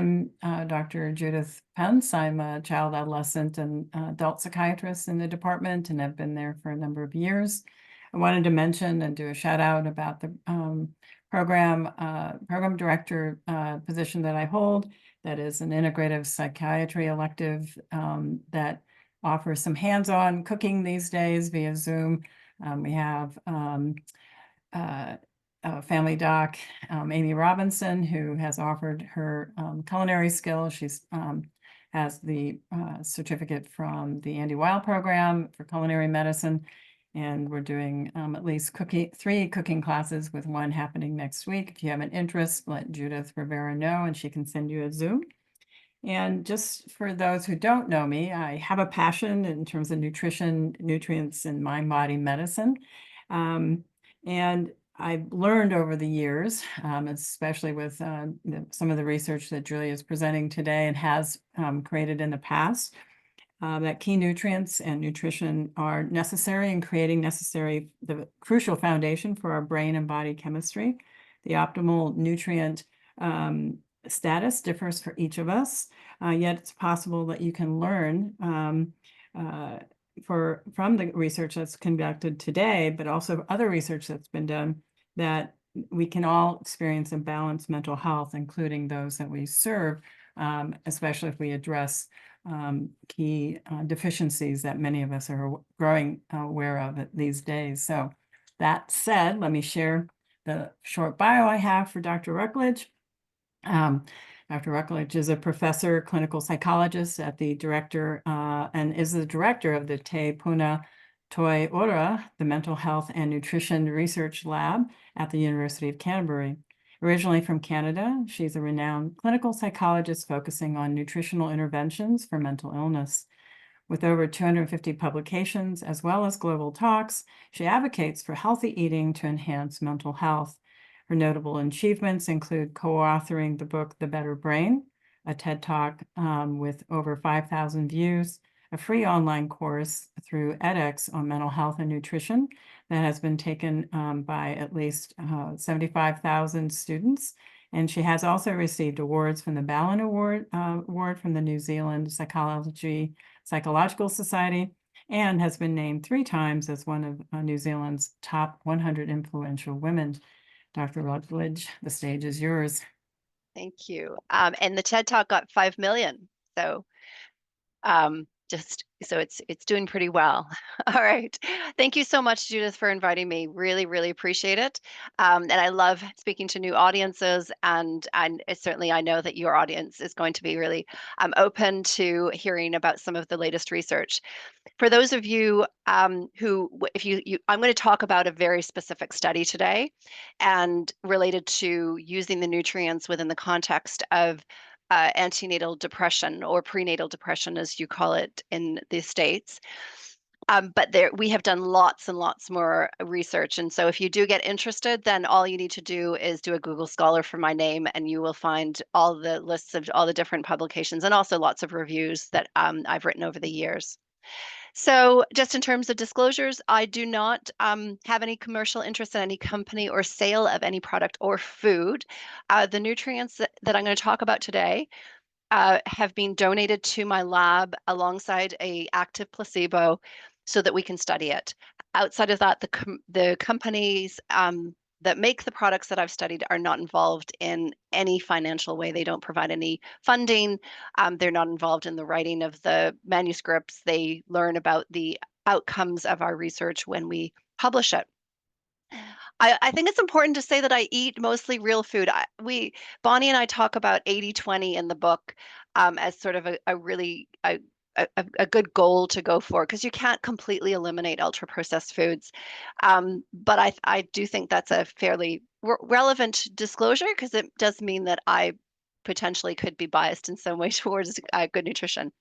I'm Dr. Judith Pence. I'm a child, adolescent, and adult psychiatrist in the department, and I've been there for a number of years. I wanted to mention and do a shout out about the program director position that I hold. That is an integrative psychiatry elective that offers some hands-on cooking these days via Zoom. We have family doc, Amy Robinson, who has offered her culinary skills. She's has the certificate from the Andy Weil program for culinary medicine. And we're doing at least 3 cooking classes, with one happening next week. If you have an interest, let Judith Rivera know and she can send you a Zoom. And just for those who don't know me, I have a passion in terms of nutrition, nutrients, and mind-body medicine. And I've learned over the years, especially with some of the research that Julia is presenting today and has created in the past, that key nutrients and nutrition are necessary in creating the crucial foundation for our brain and body chemistry. The optimal nutrient status differs for each of us, yet it's possible that you can learn from the research that's conducted today, but also other research that's been done, that we can all experience and balance mental health, including those that we serve, especially if we address key deficiencies that many of us are growing aware of these days. So that said, let me share the short bio I have for Dr. Rucklidge. Dr. Rucklidge is a professor, clinical psychologist at the director and is the director of the Puna Toiora, the Mental Health and Nutrition Research Lab at the University of Canterbury. Originally from Canada, she's a renowned clinical psychologist focusing on nutritional interventions for mental illness. With over 250 publications, as well as global talks, she advocates for healthy eating to enhance mental health. Her notable achievements include co-authoring the book, The Better Brain, a TED Talk with over 5,000 views, a free online course through edX on mental health and nutrition that has been taken by at least 75,000 students. And she has also received awards from the Ballin Award from the New Zealand Psychological Society, and has been named 3 times as one of New Zealand's top 100 influential women. Dr. Rucklidge, the stage is yours. Thank you. And the TED Talk got 5 million. So it's doing pretty well. All right. Thank you so much, Judith, for inviting me. Really, really appreciate it. And I love speaking to new audiences, and certainly I know that your audience is going to be really open to hearing about some of the latest research. For those of you I'm going to talk about a very specific study today, and related to using the nutrients within the context of antenatal depression, or prenatal depression, as you call it in the States. But we have done lots and lots more research. And so if you do get interested, then all you need to do is do a Google Scholar for my name, and you will find all the lists of all the different publications, and also lots of reviews that I've written over the years. So just in terms of disclosures, I do not have any commercial interest in any company or sale of any product or food. The nutrients that I'm going to talk about today have been donated to my lab alongside an active placebo so that we can study it. Outside of that, the companies that make the products that I've studied are not involved in any financial way. They don't provide any funding. They're not involved in the writing of the manuscripts. They learn about the outcomes of our research when we publish it. I think it's important to say that I eat mostly real food. Bonnie and I talk about 80-20 in the book as sort of a really good goal to go for, because you can't completely eliminate ultra processed foods. But I do think that's a fairly relevant disclosure, because it does mean that I potentially could be biased in some way towards good nutrition.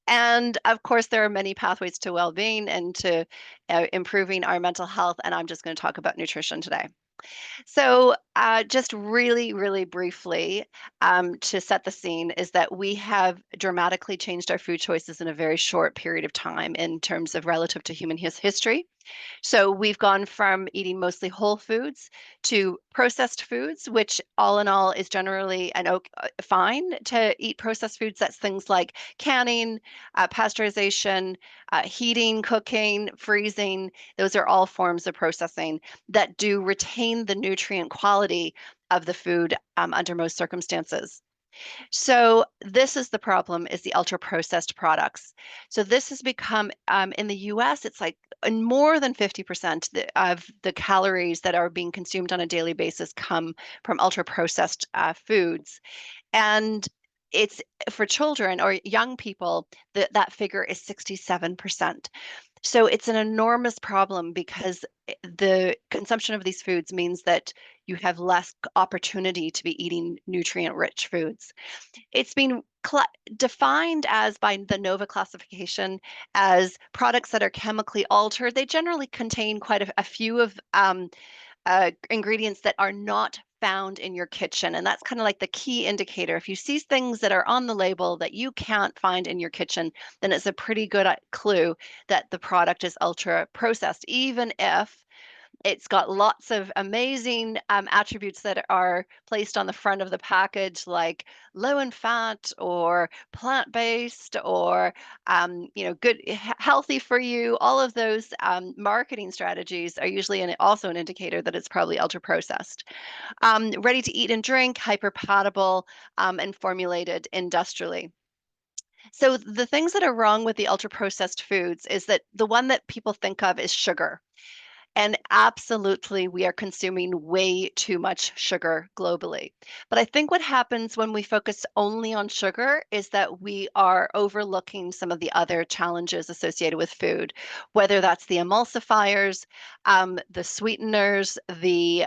And of course, there are many pathways to well-being and to improving our mental health, and I'm just going to talk about nutrition today. So just really, really briefly, to set the scene, is that we have dramatically changed our food choices in a very short period of time in terms of relative to human history. So we've gone from eating mostly whole foods to processed foods, which all in all is generally fine to eat processed foods. That's things like canning, pasteurization, heating, cooking, freezing. Those are all forms of processing that do retain the nutrient quality of the food under most circumstances. So this is the problem, is the ultra processed products. So this has become in the US, it's like more than 50% of the calories that are being consumed on a daily basis come from ultra processed foods. And it's for children or young people, that figure is 67%. So it's an enormous problem because the consumption of these foods means that you have less opportunity to be eating nutrient rich foods. It's been defined as by the NOVA classification as products that are chemically altered. They generally contain quite a few of ingredients that are not found in your kitchen. And that's kind of like the key indicator. If you see things that are on the label that you can't find in your kitchen, then it's a pretty good clue that the product is ultra processed, even if it's got lots of amazing attributes that are placed on the front of the package, like low in fat or plant-based or good, healthy for you. All of those marketing strategies are usually also an indicator that it's probably ultra processed. Ready to eat and drink, hyper palatable, and formulated industrially. So the things that are wrong with the ultra processed foods is that the one that people think of is sugar. And absolutely, we are consuming way too much sugar globally. But I think what happens when we focus only on sugar is that we are overlooking some of the other challenges associated with food, whether that's the emulsifiers, the sweeteners, the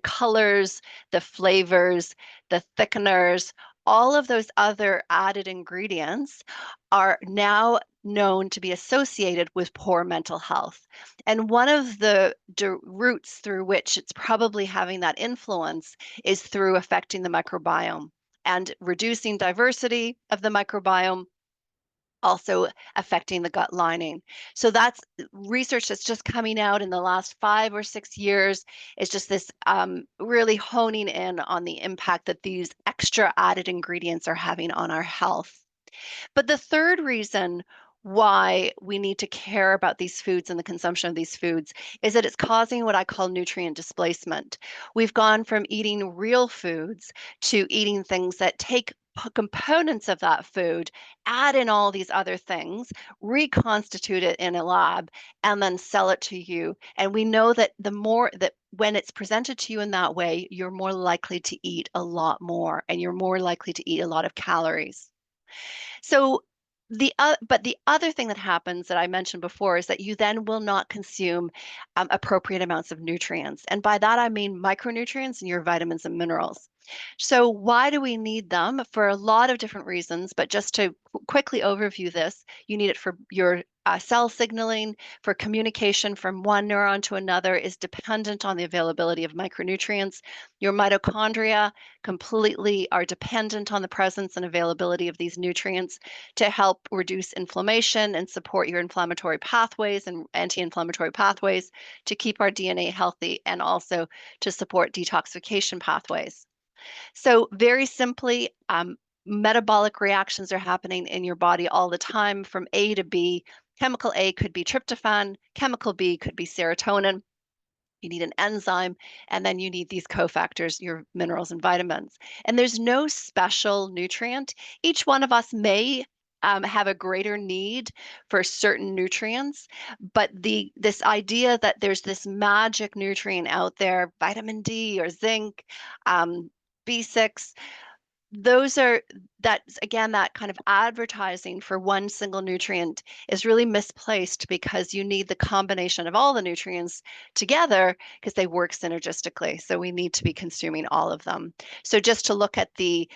colors, the flavors, the thickeners. All of those other added ingredients are now known to be associated with poor mental health. And one of the routes through which it's probably having that influence is through affecting the microbiome and reducing diversity of the microbiome, also affecting the gut lining. So that's research that's just coming out in the last 5 or 6 years. Is just this really honing in on the impact that these extra added ingredients are having on our health. But the third reason why we need to care about these foods and the consumption of these foods is that it's causing what I call nutrient displacement. We've gone from eating real foods to eating things that take components of that food, add in all these other things, reconstitute it in a lab, and then sell it to you. And we know that the more that when it's presented to you in that way, you're more likely to eat a lot more and you're more likely to eat a lot of calories. So but the other thing that happens that I mentioned before is that you then will not consume appropriate amounts of nutrients. And by that, I mean micronutrients and your vitamins and minerals. So why do we need them? For a lot of different reasons, but just to quickly overview this, you need it for your cell signaling, for communication from one neuron to another is dependent on the availability of micronutrients. Your mitochondria completely are dependent on the presence and availability of these nutrients to help reduce inflammation and support your inflammatory pathways and anti-inflammatory pathways, to keep our DNA healthy, and also to support detoxification pathways. So very simply, metabolic reactions are happening in your body all the time from A to B. Chemical A could be tryptophan, chemical B could be serotonin. You need an enzyme, and then you need these cofactors, your minerals and vitamins. And there's no special nutrient. Each one of us may have a greater need for certain nutrients, but this idea that there's this magic nutrient out there, vitamin D or zinc, B6, those are that's again that kind of advertising for one single nutrient is really misplaced, because you need the combination of all the nutrients together because they work synergistically. So we need to be consuming all of them. So just to look at the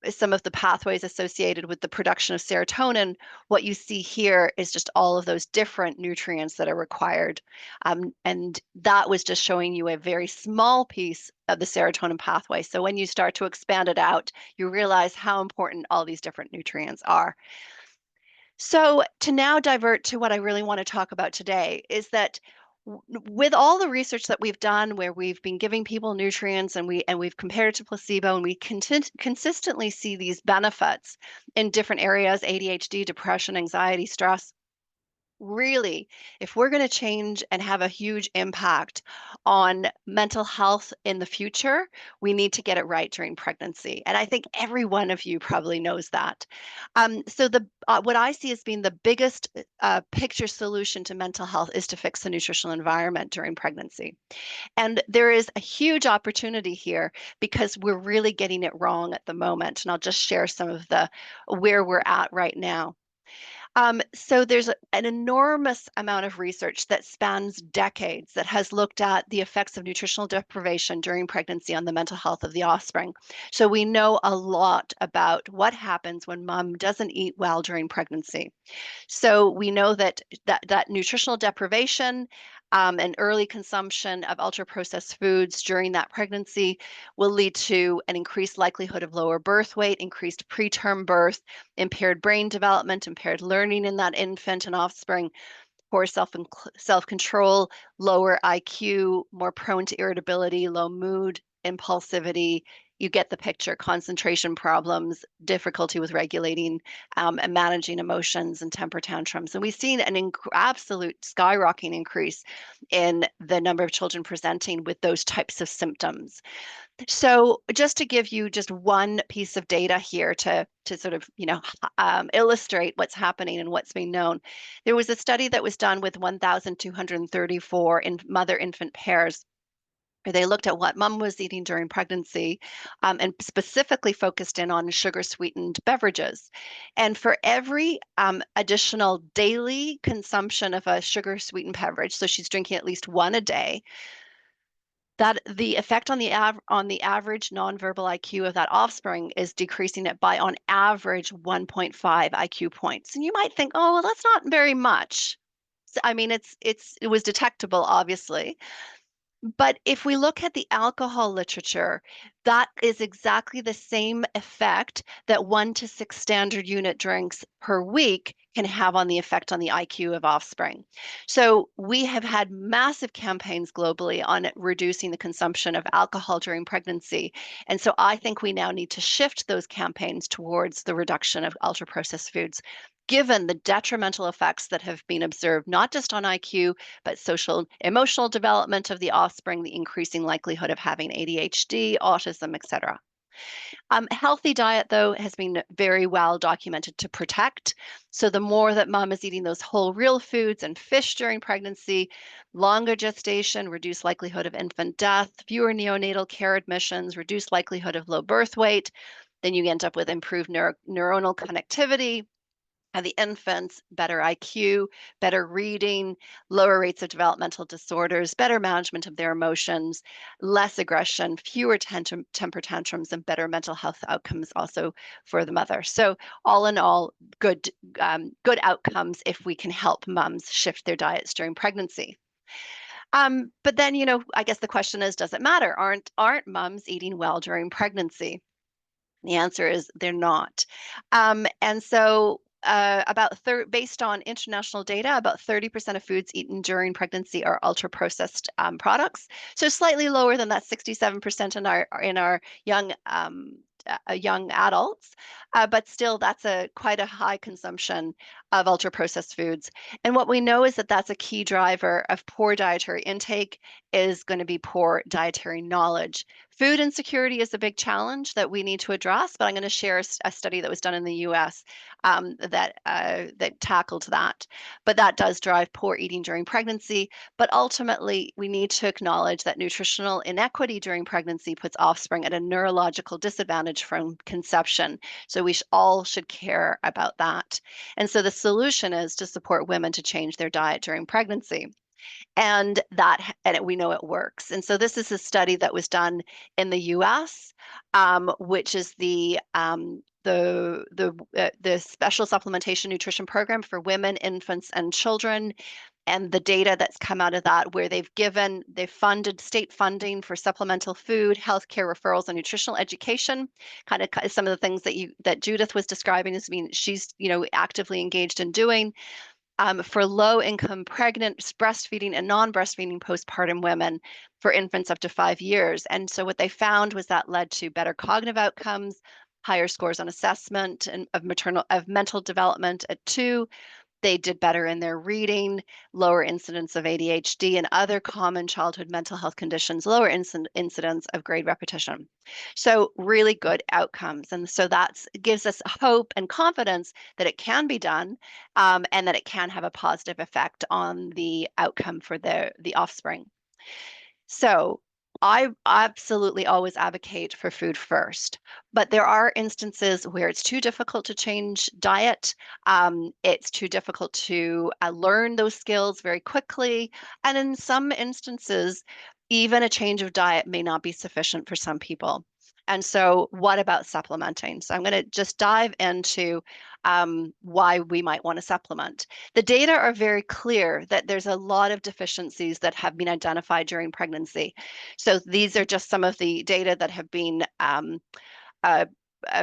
some of the pathways associated with the production of serotonin, what you see here is just all of those different nutrients that are required. And that was just showing you a very small piece of the serotonin pathway. So when you start to expand it out, you realize how important all these different nutrients are. So to now divert to what I really want to talk about today is that with all the research that we've done where we've been giving people nutrients and we've compared it to placebo and we consistently see these benefits in different areas, ADHD, depression, anxiety, stress. Really, if we're going to change and have a huge impact on mental health in the future, we need to get it right during pregnancy. And I think every one of you probably knows that. So the what I see as being the biggest picture solution to mental health is to fix the nutritional environment during pregnancy. And there is a huge opportunity here because we're really getting it wrong at the moment. And I'll just share some of the where we're at right now. So there's an enormous amount of research that spans decades that has looked at the effects of nutritional deprivation during pregnancy on the mental health of the offspring. So we know a lot about what happens when mom doesn't eat well during pregnancy. So we know that nutritional deprivation and early consumption of ultra-processed foods during that pregnancy will lead to an increased likelihood of lower birth weight, increased preterm birth, impaired brain development, impaired learning in that infant and offspring, poor self-control, lower IQ, more prone to irritability, low mood, impulsivity. You get the picture, concentration problems, difficulty with regulating and managing emotions and temper tantrums. And we've seen an absolute skyrocketing increase in the number of children presenting with those types of symptoms. So just to give you just one piece of data here to sort of, illustrate what's happening and what's being known. There was a study that was done with 1,234 in mother-infant pairs where they looked at what mom was eating during pregnancy and specifically focused in on sugar-sweetened beverages. And for every additional daily consumption of a sugar-sweetened beverage, so she's drinking at least one a day, that the effect on the average nonverbal IQ of that offspring is decreasing it by on average 1.5 IQ points. And you might think, oh, well, that's not very much. I mean, it was detectable, obviously, but if we look at the alcohol literature, that is exactly the same effect that 1 to 6 standard unit drinks per week can have on the effect on the IQ of offspring. So we have had massive campaigns globally on reducing the consumption of alcohol during pregnancy. And so I think we now need to shift those campaigns towards the reduction of ultra processed foods, given the detrimental effects that have been observed, not just on IQ, but social emotional development of the offspring, the increasing likelihood of having ADHD, autism, etc. Healthy diet, though, has been very well documented to protect. So the more that mom is eating those whole real foods and fish during pregnancy, longer gestation, reduced likelihood of infant death, fewer neonatal care admissions, reduced likelihood of low birth weight. Then you end up with improved neuronal connectivity, and the infants, better IQ, better reading, lower rates of developmental disorders, better management of their emotions, less aggression, fewer temper tantrums, and better mental health outcomes also for the mother. So all in all, good outcomes if we can help moms shift their diets during pregnancy. But then, I guess the question is, does it matter? Aren't moms eating well during pregnancy? The answer is they're not. And so based on international data, about 30% of foods eaten during pregnancy are ultra processed products. So slightly lower than that 67% in our young adults, but still that's quite a high consumption of ultra processed foods. And what we know is that that's a key driver of poor dietary intake is going to be poor dietary knowledge. Food insecurity is a big challenge that we need to address, but I'm going to share a study that was done in the US that tackled that. But that does drive poor eating during pregnancy. But ultimately, we need to acknowledge that nutritional inequity during pregnancy puts offspring at a neurological disadvantage from conception. So we all should care about that. And so the solution is to support women to change their diet during pregnancy. And we know it works. And so this is a study that was done in the U.S., which is the Special Supplementation Nutrition Program for Women, Infants, and Children. and the data that's come out of that, where they've funded state funding for supplemental food, healthcare referrals, and nutritional education. Kind of some of the things that Judith was describing is, I mean, she's actively engaged in doing. For low-income pregnant, breastfeeding, and non-breastfeeding postpartum women for infants up to 5 years. And so what they found was that led to better cognitive outcomes, higher scores on assessment and of mental development at 2. They did better in their reading, lower incidence of ADHD and other common childhood mental health conditions, lower incidence of grade repetition. So really good outcomes. And so that gives us hope and confidence that it can be done, and that it can have a positive effect on the outcome for the offspring. So I absolutely always advocate for food first, but there are instances where it's too difficult to change diet. It's too difficult to learn those skills very quickly. And in some instances, even a change of diet may not be sufficient for some people. And so what about supplementing? So I'm going to just dive into why we might want to supplement. The data are very clear that there's a lot of deficiencies that have been identified during pregnancy. So these are just some of the data that have been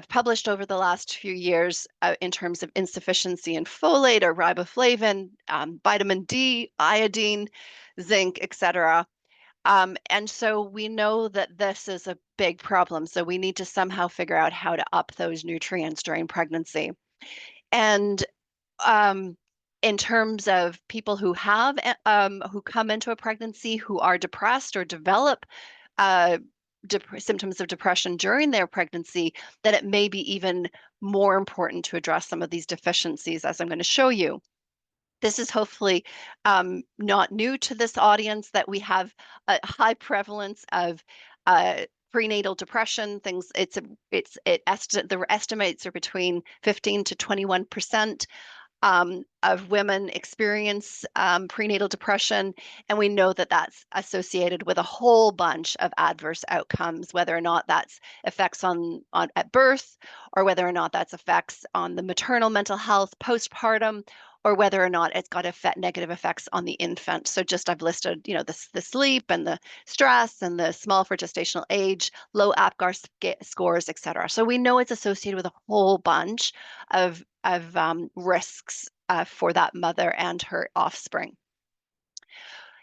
published over the last few years in terms of insufficiency in folate or riboflavin, vitamin D, iodine, zinc, etc. And so we know that this is a big problem. So we need to somehow figure out how to up those nutrients during pregnancy. And in terms of people who who come into a pregnancy who are depressed or develop symptoms of depression during their pregnancy, that it may be even more important to address some of these deficiencies, as I'm going to show you. This is hopefully not new to this audience, that we have a high prevalence of prenatal depression. The estimates are between 15 to 21% of women experience prenatal depression, and we know that that's associated with a whole bunch of adverse outcomes, whether or not that's effects on at birth, or whether or not that's effects on the maternal mental health postpartum, or whether or not it's got negative effects on the infant. So just I've listed, the sleep and the stress and the small for gestational age, low APGAR scores, et cetera. So we know it's associated with a whole bunch of risks for that mother and her offspring.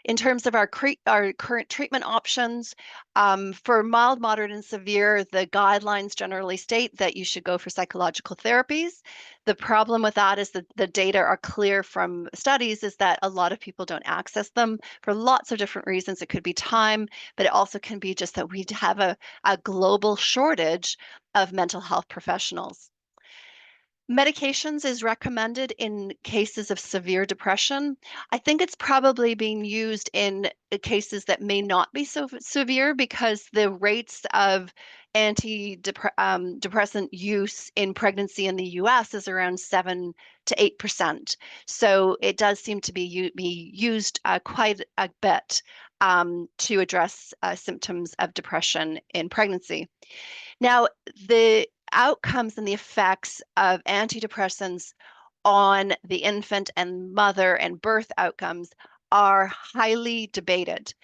In terms of our current treatment options, for mild, moderate, and severe, the guidelines generally state that you should go for psychological therapies. The problem with that is that the data are clear from studies is that a lot of people don't access them for lots of different reasons. It could be time, but it also can be just that we have a global shortage of mental health professionals. Medications is recommended in cases of severe depression. I think it's probably being used in cases that may not be so severe, because the rates of antidepressant use in pregnancy in the US is around 7 to 8%. So it does seem to be used quite a bit to address symptoms of depression in pregnancy. Now, the outcomes and the effects of antidepressants on the infant and mother and birth outcomes are highly debated.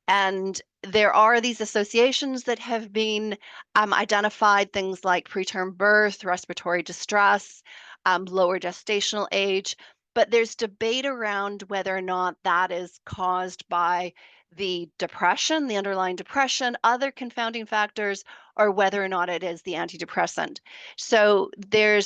And there are these associations that have been identified, things like preterm birth, respiratory distress, lower gestational age. But there's debate around whether or not that is caused by the depression, the underlying depression, other confounding factors, or whether or not it is the antidepressant. So the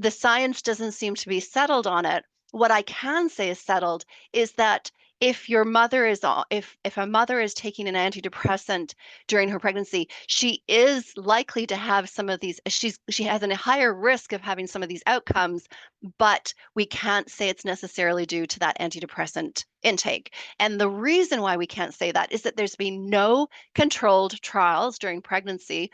science doesn't seem to be settled on it. What I can say is settled is that if a mother is taking an antidepressant during her pregnancy, she is likely to have some of these. She has a higher risk of having some of these outcomes, but we can't say it's necessarily due to that antidepressant intake. And the reason why we can't say that is that there's been no controlled trials during pregnancy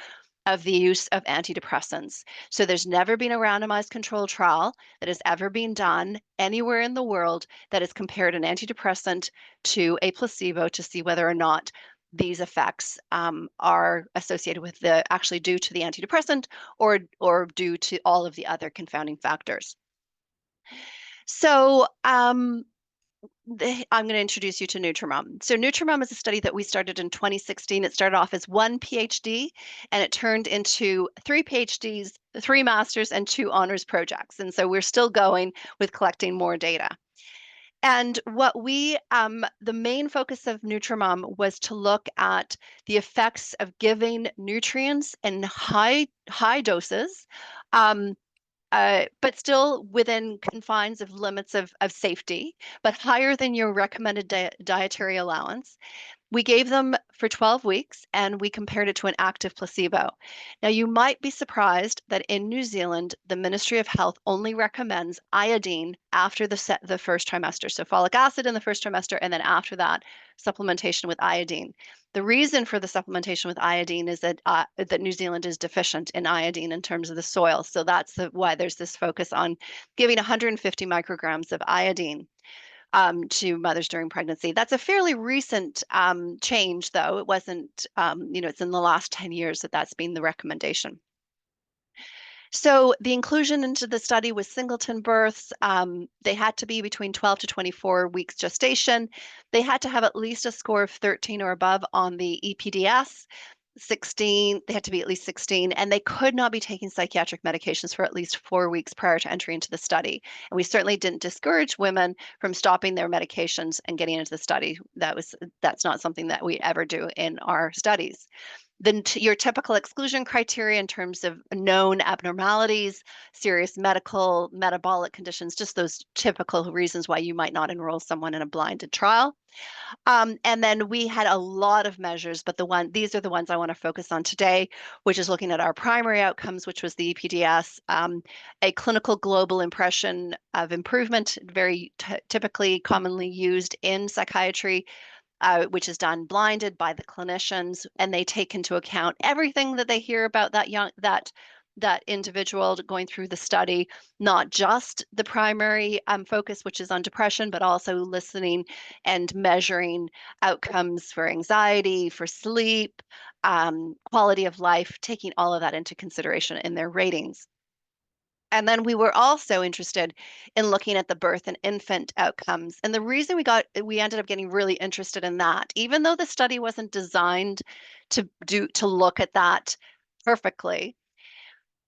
of the use of antidepressants. So there's never been a randomized controlled trial that has ever been done anywhere in the world that has compared an antidepressant to a placebo to see whether or not these effects are associated with actually due to the antidepressant or due to all of the other confounding factors. So I'm going to introduce you to Nutrimum. So Nutrimum is a study that we started in 2016. It started off as one PhD, and it turned into 3 PhDs, 3 masters, and 2 honors projects. And so we're still going with collecting more data. And the main focus of Nutrimum was to look at the effects of giving nutrients in high doses, um, but still within confines of limits of safety, but higher than your recommended dietary allowance. We gave them for 12 weeks and we compared it to an active placebo. Now, you might be surprised that in New Zealand, the Ministry of Health only recommends iodine after the first trimester. So, folic acid in the first trimester, and then after that, supplementation with iodine. The reason for the supplementation with iodine is that New Zealand is deficient in iodine in terms of the soil. So that's why there's this focus on giving 150 micrograms of iodine to mothers during pregnancy. That's a fairly recent change, though. It wasn't, it's in the last 10 years that that's been the recommendation. So the inclusion into the study was singleton births. They had to be between 12 to 24 weeks gestation. They had to have at least a score of 13 or above on the EPDS. 16, they had to be at least 16, and they could not be taking psychiatric medications for at least 4 weeks prior to entry into the study. And we certainly didn't discourage women from stopping their medications and getting into the study. That's not something that we ever do in our studies. Then your typical exclusion criteria in terms of known abnormalities, serious medical, metabolic conditions, just those typical reasons why you might not enroll someone in a blinded trial. And then we had a lot of measures, but these are the ones I want to focus on today, which is looking at our primary outcomes, which was the EPDS, a clinical global impression of improvement, very typically commonly used in psychiatry, which is done blinded by the clinicians, and they take into account everything that they hear about that individual going through the study, not just the primary focus, which is on depression, but also listening and measuring outcomes for anxiety, for sleep, quality of life, taking all of that into consideration in their ratings. And then we were also interested in looking at the birth and infant outcomes. And the reason we ended up getting really interested in that, even though the study wasn't designed to look at that perfectly,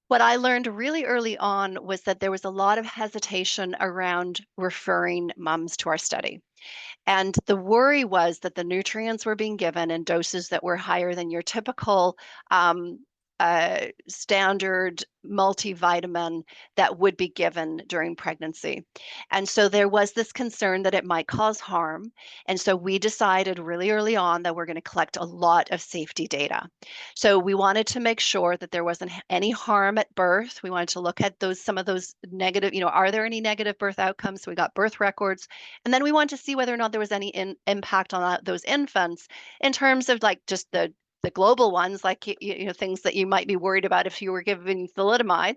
what I learned really early on was that there was a lot of hesitation around referring moms to our study. And the worry was that the nutrients were being given in doses that were higher than your typical standard multivitamin that would be given during pregnancy. And so there was this concern that it might cause harm. And so we decided really early on that we're going to collect a lot of safety data. So we wanted to make sure that there wasn't any harm at birth. We wanted to look at some of those negative, are there any negative birth outcomes? So we got birth records. And then we wanted to see whether or not there was any impact on those infants in terms of like just the global ones, like things that you might be worried about if you were given thalidomide.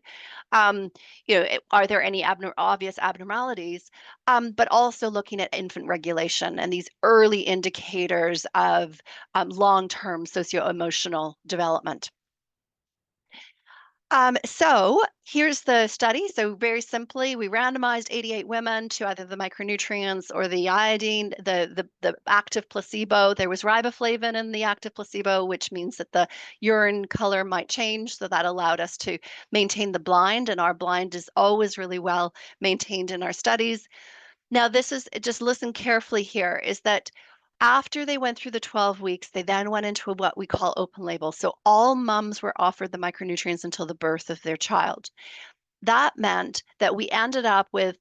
Are there any obvious abnormalities? But also looking at infant regulation and these early indicators of long-term socio-emotional development. So here's the study. So very simply, we randomized 88 women to either the micronutrients or the iodine, the active placebo. There was riboflavin in the active placebo, which means that the urine color might change. So that allowed us to maintain the blind, and our blind is always really well maintained in our studies. Now, just listen carefully here, is that after they went through the 12 weeks, they then went into what we call open label. So all moms were offered the micronutrients until the birth of their child. That meant that we ended up with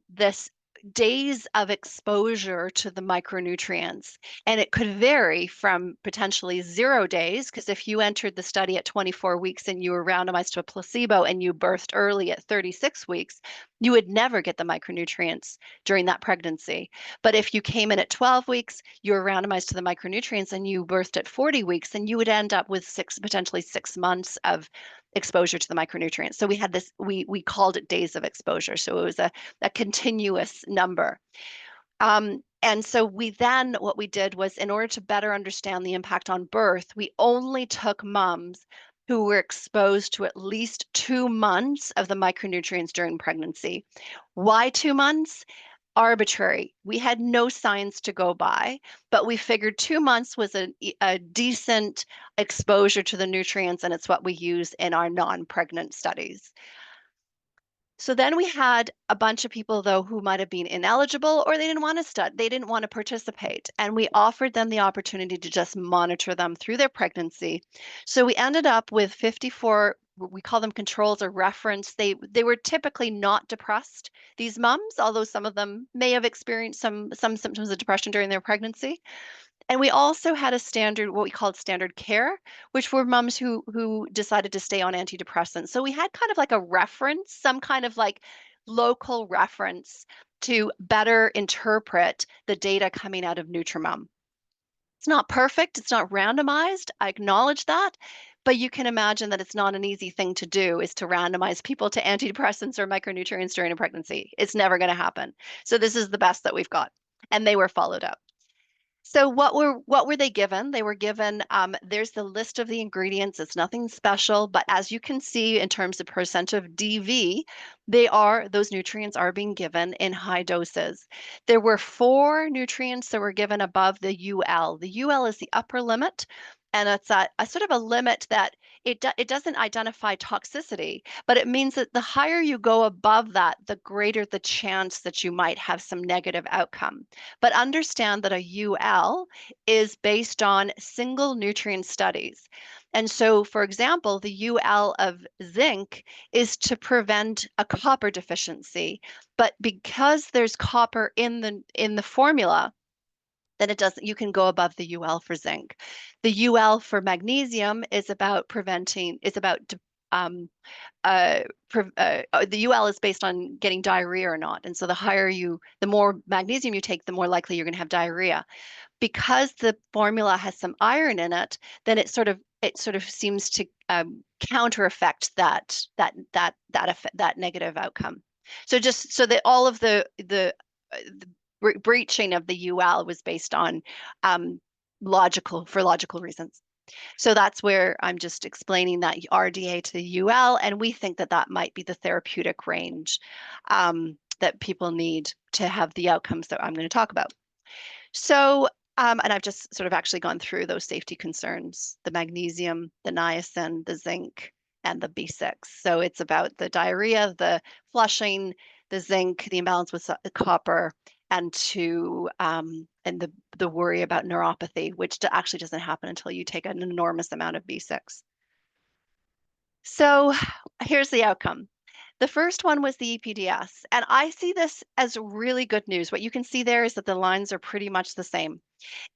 this days of exposure to the micronutrients. And it could vary from potentially 0 days, because if you entered the study at 24 weeks and you were randomized to a placebo and you birthed early at 36 weeks, you would never get the micronutrients during that pregnancy. But if you came in at 12 weeks, you were randomized to the micronutrients and you birthed at 40 weeks, and you would end up with potentially 6 months of exposure to the micronutrients. So we had this, we called it days of exposure. So it was a continuous number. And so what we did was, in order to better understand the impact on birth, we only took moms who were exposed to at least 2 months of the micronutrients during pregnancy. Why 2 months? arbitrary. We had no science to go by, but we figured 2 months was a decent exposure to the nutrients, and it's what we use in our non-pregnant studies. So then we had a bunch of people, though, who might have been ineligible or they didn't want to study, they didn't want to participate. And we offered them the opportunity to just monitor them through their pregnancy. So we ended up with 54, we call them controls or reference. They were typically not depressed, these mums, although some of them may have experienced some symptoms of depression during their pregnancy. And we also had a standard, what we called standard care, which were moms who decided to stay on antidepressants. So we had kind of like a reference, some kind of like local reference to better interpret the data coming out of Nutrimum. It's not perfect, it's not randomized. I acknowledge that, but you can imagine that it's not an easy thing to do is to randomize people to antidepressants or micronutrients during a pregnancy. It's never going to happen. So this is the best that we've got. And they were followed up. So what were they given? They were given, there's the list of the ingredients. It's nothing special, but as you can see in terms of percent of DV, those nutrients are being given in high doses. There were 4 nutrients that were given above the UL. The UL is the upper limit, and it's a sort of a limit that it doesn't identify toxicity, but it means that the higher you go above that, the greater the chance that you might have some negative outcome. But understand that a UL is based on single nutrient studies. And so, for example, the UL of zinc is to prevent a copper deficiency. But because there's copper in the formula, then it doesn't, you can go above the UL for zinc. The UL for magnesium is about the UL is based on getting diarrhea or not. And so the more magnesium you take, the more likely you're going to have diarrhea. Because the formula has some iron in it, then it sort of seems to counter effect that negative outcome. So just so that all of the breaching of the UL was based on logical reasons. So that's where I'm just explaining that RDA to the UL, and we think that that might be the therapeutic range that people need to have the outcomes that I'm going to talk about. So, and I've just sort of actually gone through those safety concerns, the magnesium, the niacin, the zinc, and the B6. So it's about the diarrhea, the flushing, the zinc, the imbalance with copper, and the worry about neuropathy, which actually doesn't happen until you take an enormous amount of B6. So here's the outcome. The first one was the EPDS, and I see this as really good news. What you can see there is that the lines are pretty much the same.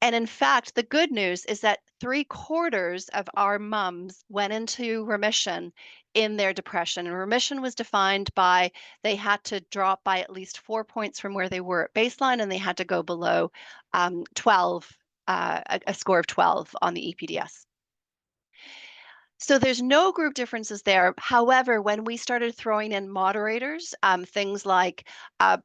And in fact, the good news is that 3/4 of our mums went into remission in their depression. And remission was defined by they had to drop by at least 4 points from where they were at baseline, and they had to go below 12, a score of 12 on the EPDS. So there's no group differences there. However, when we started throwing in moderators, things like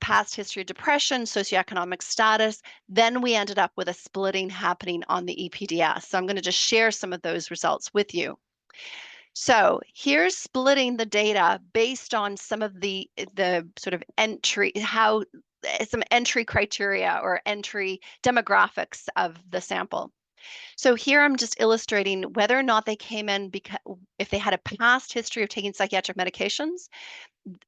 past history of depression, socioeconomic status, then we ended up with a splitting happening on the EPDS. So I'm going to just share some of those results with you. So here's splitting the data based on some of the sort of some entry criteria or entry demographics of the sample. So here I'm just illustrating whether or not they came in because if they had a past history of taking psychiatric medications,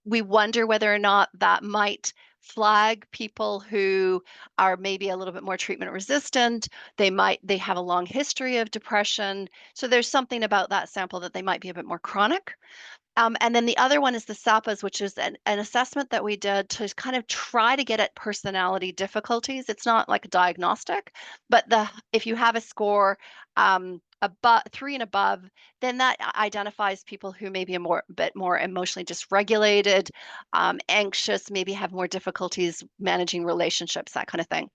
we wonder whether or not that might flag people who are maybe a little bit more treatment resistant. They have a long history of depression. So there's something about that sample that they might be a bit more chronic. And then the other one is the SAPAs, which is an assessment that we did to kind of try to get at personality difficulties. It's not like a diagnostic, but if you have a score above 3 and above, then that identifies people who may be a bit more emotionally dysregulated, anxious, maybe have more difficulties managing relationships, that kind of thing.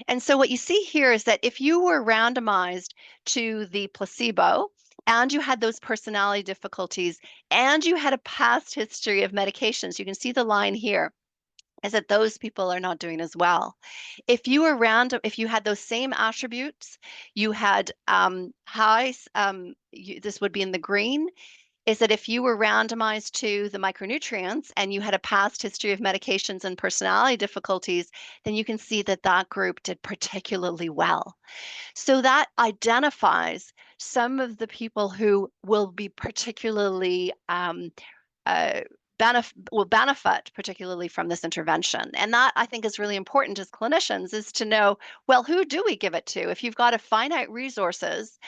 And so what you see here is that if you were randomized to the placebo, and you had those personality difficulties, and you had a past history of medications, you can see the line here, is that those people are not doing as well. If you had those same attributes, you had this would be in the green. is that if you were randomized to the micronutrients and you had a past history of medications and personality difficulties, then you can see that that group did particularly well. So that identifies some of the people who will be particularly uh, will benefit particularly from this intervention. And that I think is really important as clinicians, is to know, well, who do we give it to? If you've got a finite resources,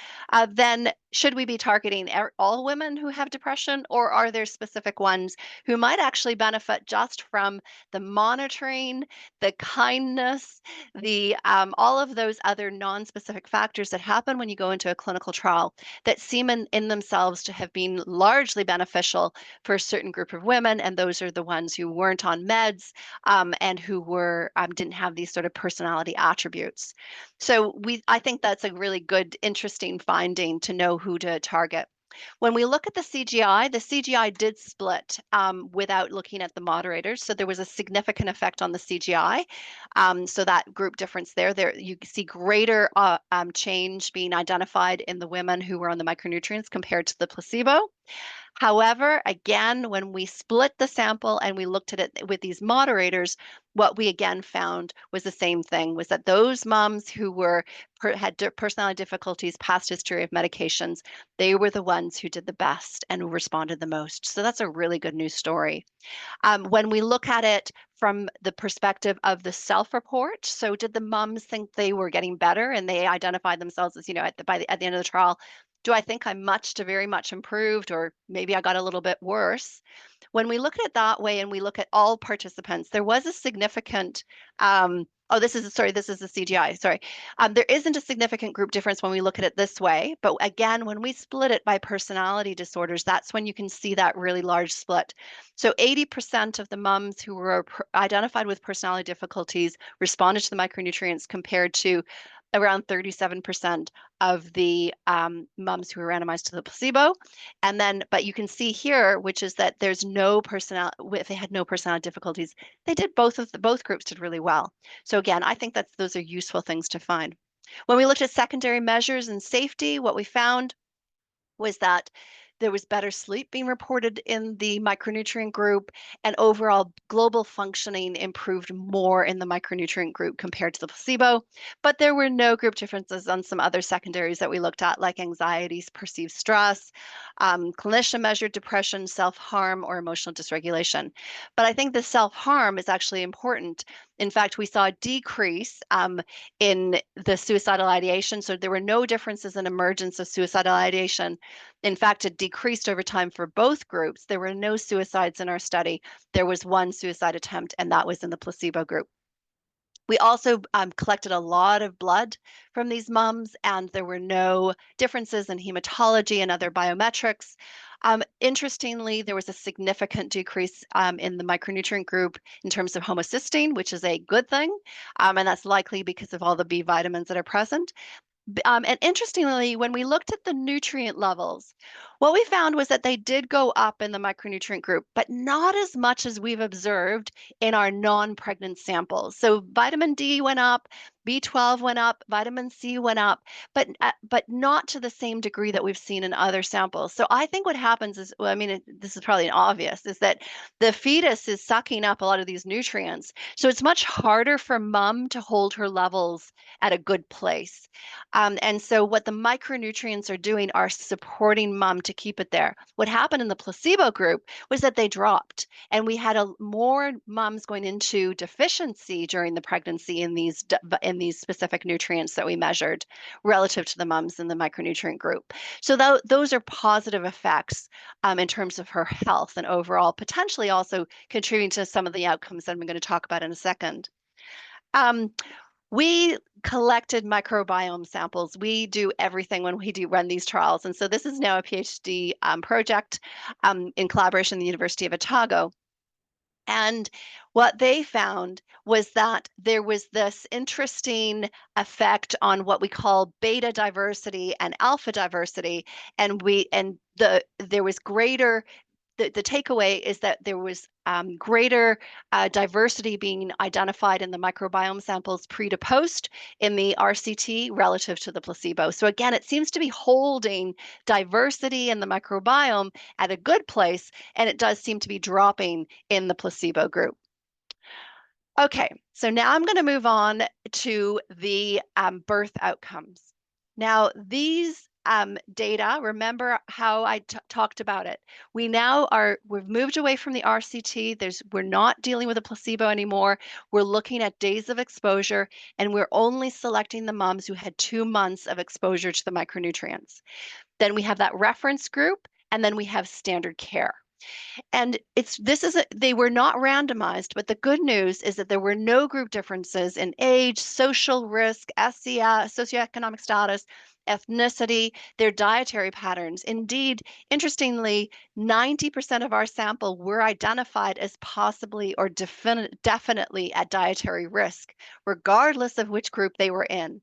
then should we be targeting all women who have depression, or are there specific ones who might actually benefit just from the monitoring, the kindness, the all of those other non-specific factors that happen when you go into a clinical trial that seem in themselves to have been largely beneficial for a certain group of women, and those are the ones who weren't on meds and who were didn't have these sort of personality attributes. So I think that's a really good, interesting finding to know who to target. When we look at the CGI did split without looking at the moderators. So there was a significant effect on the CGI. So that group difference there you see greater change being identified in the women who were on the micronutrients compared to the placebo. However, again, when we split the sample and we looked at it with these moderators, what we again found was the same thing, was that those moms who had personality difficulties, past history of medications, they were the ones who did the best and responded the most. So that's a really good news story. When we look at it from the perspective of the self-report, so did the moms think they were getting better and they identified themselves as, at the end of the trial, do I think I'm much to very much improved, or maybe I got a little bit worse? When we look at it that way and we look at all participants, there was a significant, this is the CGI, sorry. There isn't a significant group difference when we look at it this way, but again, when we split it by personality disorders, that's when you can see that really large split. So 80% of the mums who were identified with personality difficulties responded to the micronutrients, compared to around 37% of the mums who were randomized to the placebo. And then, but you can see here, which is that there's no if they had no personality difficulties, they did both groups did really well. So again, I think those are useful things to find. When we looked at secondary measures and safety, what we found was that there was better sleep being reported in the micronutrient group, and overall global functioning improved more in the micronutrient group compared to the placebo. But there were no group differences on some other secondaries that we looked at, like anxiety, perceived stress, clinician measured depression, self-harm, or emotional dysregulation. But I think the self-harm is actually important. In fact, we saw a decrease in the suicidal ideation. So there were no differences in emergence of suicidal ideation. In fact, it decreased over time for both groups. There were no suicides in our study. There was one suicide attempt, and that was in the placebo group. We also collected a lot of blood from these mums, and there were no differences in hematology and other biometrics. Interestingly, there was a significant decrease in the micronutrient group in terms of homocysteine, which is a good thing, and that's likely because of all the B vitamins that are present. And interestingly, when we looked at the nutrient levels, what we found was that they did go up in the micronutrient group, but not as much as we've observed in our non-pregnant samples. So vitamin D went up, B12 went up, vitamin C went up, but not to the same degree that we've seen in other samples. So I think what happens is, well, I mean, this is probably obvious, is that the fetus is sucking up a lot of these nutrients. So it's much harder for mom to hold her levels at a good place. And so what the micronutrients are doing are supporting mom to keep it there. What happened in the placebo group was that they dropped, and we had more moms going into deficiency during the pregnancy in these specific nutrients that we measured relative to the moms in the micronutrient group. So those are positive effects in terms of her health and overall potentially also contributing to some of the outcomes that I'm going to talk about in a second. We collected microbiome samples. We do everything when we run these trials. And so this is now a PhD project in collaboration with the University of Otago. And what they found was that there was this interesting effect on what we call beta diversity and alpha diversity. And there was greater the takeaway is that there was greater diversity being identified in the microbiome samples pre to post in the RCT relative to the placebo. So again, it seems to be holding diversity in the microbiome at a good place, and it does seem to be dropping in the placebo group. Okay, so now I'm going to move on to the birth outcomes. Now, these data, remember how I talked about it. We've moved away from the RCT. We're not dealing with a placebo anymore. We're looking at days of exposure, and we're only selecting the moms who had 2 months of exposure to the micronutrients. Then we have that reference group, and then we have standard care. And they were not randomized, but the good news is that there were no group differences in age, social risk, SES, socioeconomic status, ethnicity, their dietary patterns. Indeed, interestingly, 90% of our sample were identified as possibly or definitely at dietary risk, regardless of which group they were in.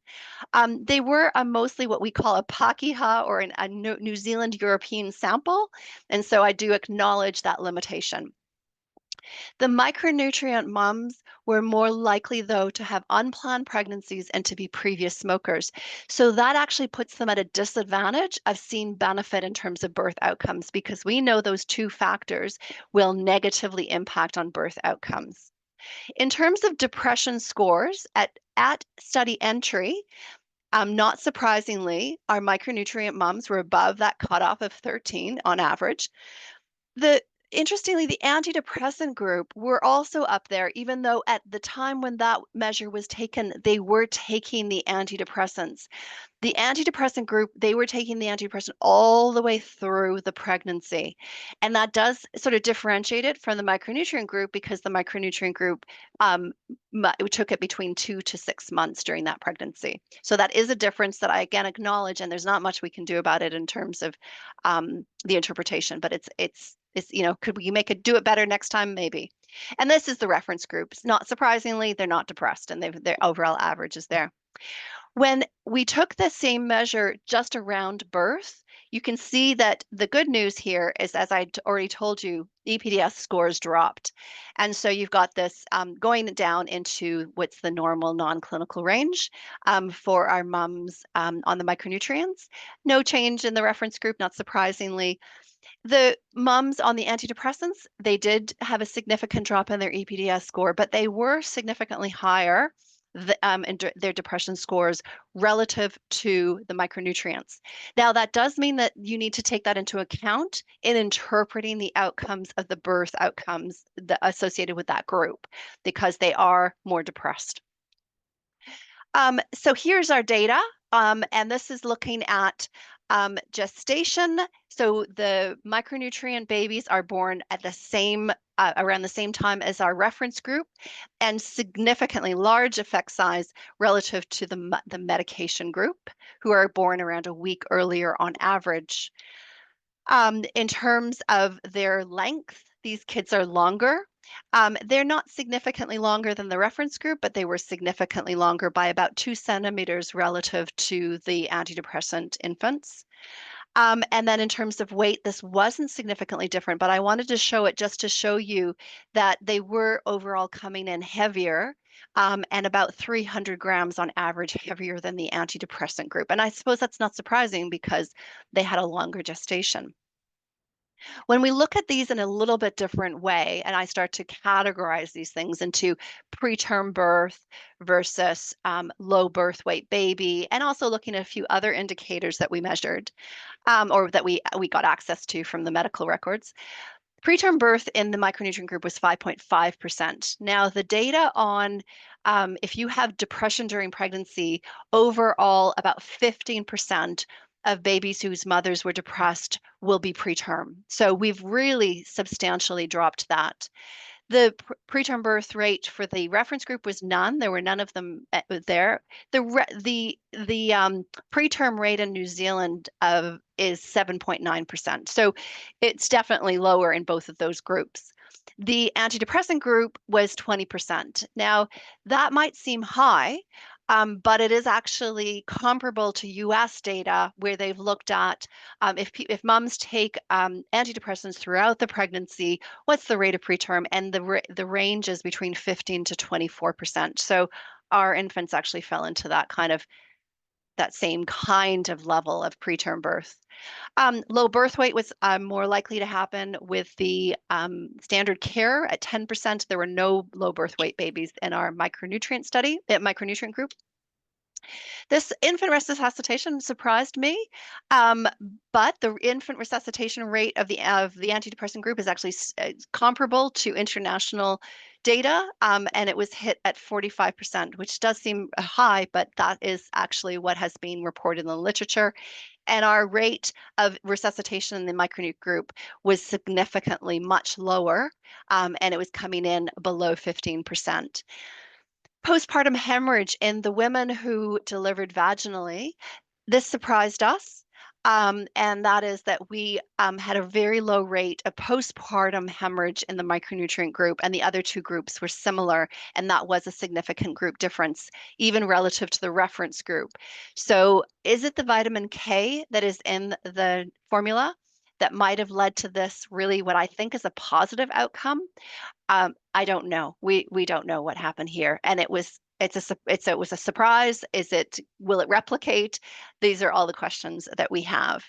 They were mostly what we call a Pakeha or a New Zealand European sample. And so I do acknowledge that limitation. The micronutrient moms were more likely, though, to have unplanned pregnancies and to be previous smokers. So that actually puts them at a disadvantage of seeing benefit in terms of birth outcomes, because we know those 2 factors will negatively impact on birth outcomes. In terms of depression scores at study entry, not surprisingly, our micronutrient moms were above that cutoff of 13 on average. Interestingly, the antidepressant group were also up there, even though at the time when that measure was taken, they were taking the antidepressants. The antidepressant group, they were taking the antidepressant all the way through the pregnancy. And that does sort of differentiate it from the micronutrient group, because the micronutrient group took it between 2 to 6 months during that pregnancy. So that is a difference that I again acknowledge, and there's not much we can do about it in terms of the interpretation, but it's could we do it better next time? Maybe. And this is the reference group. Not surprisingly, they're not depressed, and their overall average is there. When we took the same measure just around birth, you can see that the good news here is, as I already told you, EPDS scores dropped. And so you've got this going down into what's the normal non-clinical range for our mums on the micronutrients. No change in the reference group, not surprisingly. The mums on the antidepressants, they did have a significant drop in their EPDS score, but they were significantly higher in their depression scores relative to the micronutrients. Now, that does mean that you need to take that into account in interpreting the outcomes of the birth outcomes associated with that group, because they are more depressed. So here's our data, and this is looking at gestation. So the micronutrient babies are born at around the same time as our reference group, and significantly large effect size relative to the medication group, who are born around a week earlier on average. In terms of their length, these kids are longer. They're not significantly longer than the reference group, but they were significantly longer by about 2 centimeters relative to the antidepressant infants. And then in terms of weight, this wasn't significantly different, but I wanted to show it just to show you that they were overall coming in heavier, and about 300 grams on average heavier than the antidepressant group. And I suppose that's not surprising, because they had a longer gestation. When we look at these in a little bit different way, and I start to categorize these things into preterm birth versus low birth weight baby, and also looking at a few other indicators that we measured, or that we got access to from the medical records. Preterm birth in the micronutrient group was 5.5%. Now, the data on if you have depression during pregnancy, overall about 15% of babies whose mothers were depressed will be preterm. So we've really substantially dropped that. The preterm birth rate for the reference group was none. There were none of them there. The preterm rate in New Zealand is 7.9%. So it's definitely lower in both of those groups. The antidepressant group was 20%. Now, that might seem high, But it is actually comparable to US data where they've looked at if moms take antidepressants throughout the pregnancy, what's the rate of preterm? And the range is between 15 to 24%. So our infants actually fell into that same kind of level of preterm birth. Low birth weight was more likely to happen with the standard care at 10%. There were no low birth weight babies in our micronutrient group. This infant resuscitation surprised me, um, but the infant resuscitation rate of the antidepressant group is actually comparable to international data, and it was hit at 45%, which does seem high, but that is actually what has been reported in the literature. And our rate of resuscitation in the micronutrient group was significantly much lower, and it was coming in below 15%. Postpartum hemorrhage in the women who delivered vaginally, this surprised us. And that is that we had a very low rate of postpartum hemorrhage in the micronutrient group, and the other two groups were similar. And that was a significant group difference, even relative to the reference group. So, is it the vitamin K that is in the formula that might have led to this really what I think is a positive outcome? I don't know. We don't know what happened here, and it was it was a surprise. Will it replicate? These are all the questions that we have.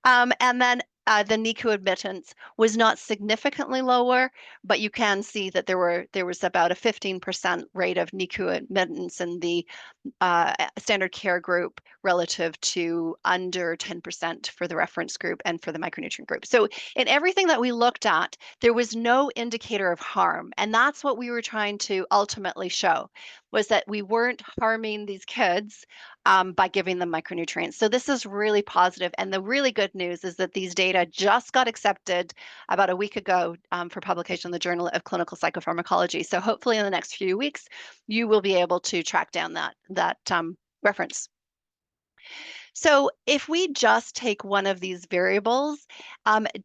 And then the NICU admittance was not significantly lower, but you can see that there was about a 15% rate of NICU admittance in the standard care group relative to under 10% for the reference group and for the micronutrient group. So in everything that we looked at, there was no indicator of harm. And that's what we were trying to ultimately show, was that we weren't harming these kids by giving them micronutrients. So this is really positive. And the really good news is that these data just got accepted about a week ago for publication in the Journal of Clinical Psychopharmacology. So hopefully in the next few weeks, you will be able to track down that reference. So if we just take one of these variables,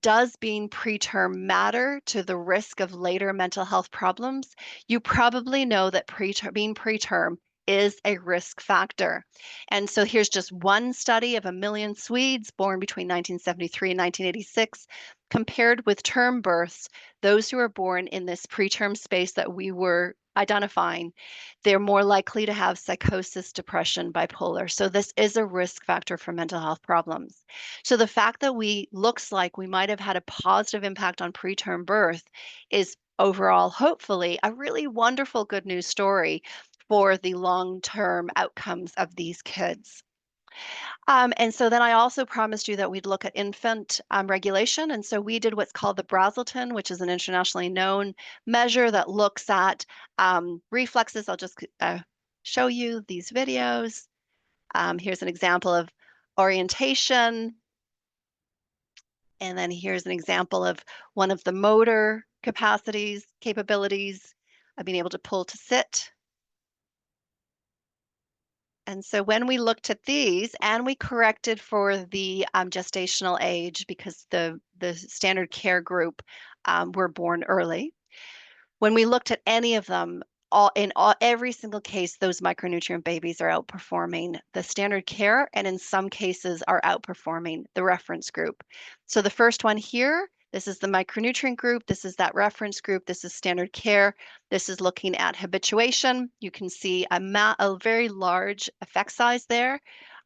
does being preterm matter to the risk of later mental health problems? You probably know that being preterm is a risk factor. And so here's just one study of 1 million Swedes born between 1973 and 1986, compared with term births, those who were born in this preterm space that we were identifying, they're more likely to have psychosis, depression, bipolar. So this is a risk factor for mental health problems. So the fact that looks like we might have had a positive impact on preterm birth is overall, hopefully, a really wonderful good news story for the long-term outcomes of these kids. And so then I also promised you that we'd look at infant regulation. And so we did what's called the Brazelton, which is an internationally known measure that looks at reflexes. I'll just show you these videos. Here's an example of orientation. And then here's an example of one of the motor capabilities of being able to pull to sit. And so when we looked at these and we corrected for the gestational age because the standard care group were born early, when we looked at any of them, every single case, those micronutrient babies are outperforming the standard care, and in some cases are outperforming the reference group. So the first one here, this is the micronutrient group. This is that reference group. This is standard care. This is looking at habituation. You can see a very large effect size there